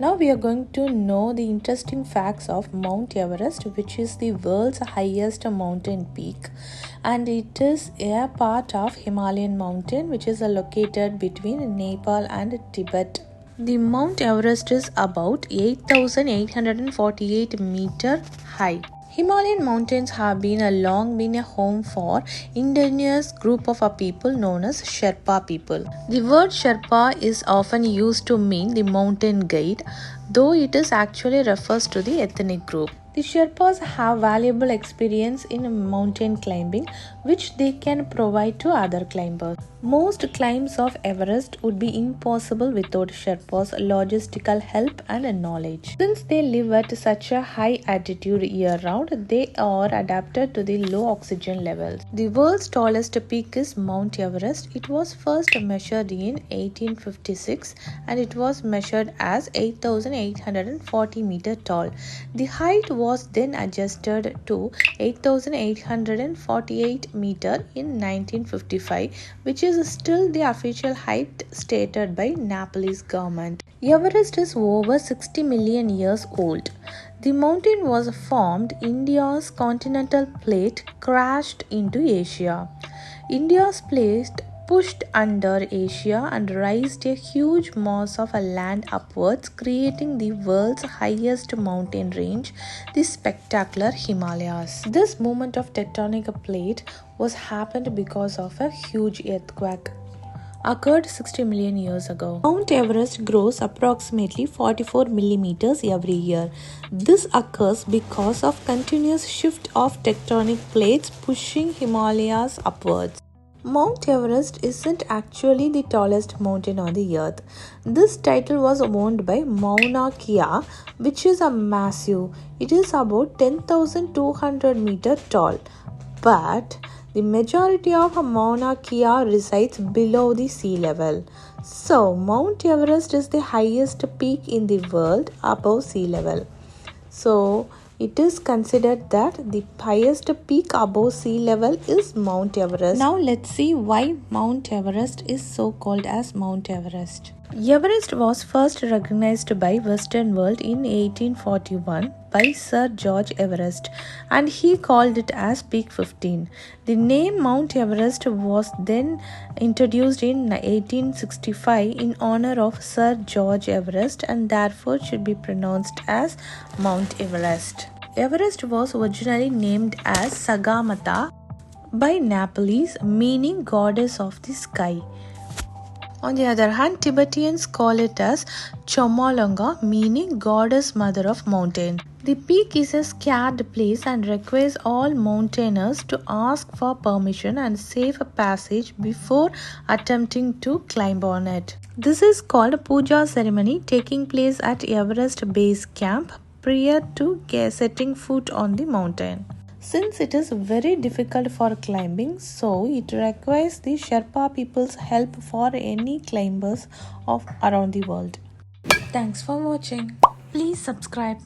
Now we are going to know the interesting facts of Mount Everest, which is the world's highest mountain peak, and it is a part of Himalayan mountain which is located between Nepal and Tibet. The Mount Everest is about 8,848 meter high. Himalayan mountains have long been a home for indigenous group of people known as Sherpa people. The word Sherpa is often used to mean the mountain guide, though it is actually refers to the ethnic group. The Sherpas have valuable experience in mountain climbing, which they can provide to other climbers. Most climbs of Everest would be impossible without Sherpas' logistical help and knowledge. Since they live at such a high altitude year-round, they are adapted to the low oxygen levels. The world's tallest peak is Mount Everest. It was first measured in 1856 and it was measured as 8,840 meters tall. The height was then adjusted to 8,848 meters in 1955, which is still the official height stated by Nepalese government. Everest is over 60 million years old. The mountain was formed India's continental plate crashed into Asia. India's plate pushed under Asia and raised a huge mass of land upwards, creating the world's highest mountain range, the spectacular Himalayas. This movement of tectonic plate was happened because of a huge earthquake occurred 60 million years ago. Mount Everest grows approximately 44 millimeters every year. This occurs because of continuous shift of tectonic plates pushing Himalayas upwards. Mount Everest isn't actually the tallest mountain on the earth. This title was owned by Mauna Kea, which is a massive. It is about 10,200 meters tall. But the majority of Mauna Kea resides below the sea level. So, Mount Everest is the highest peak in the world above sea level. So, it is considered that the highest peak above sea level is Mount Everest. Now let's see why Mount Everest is so called as Mount Everest. Everest was first recognized by Western world in 1841 by Sir George Everest, and he called it as Peak 15. The name Mount Everest was then introduced in 1865 in honor of Sir George Everest and therefore should be pronounced as Mount Everest. Everest was originally named as Sagamata by Nepalese, meaning goddess of the sky. On the other hand, Tibetans call it as Chomolungma, meaning goddess mother of mountain. The peak is a sacred place and requires all mountaineers to ask for permission and safe passage before attempting to climb on it. This is called a puja ceremony taking place at Everest Base Camp prior to setting foot on the mountain. Since it is very difficult for climbing, so it requires the Sherpa people's help for any climbers of around the world. Thanks for watching. Please subscribe.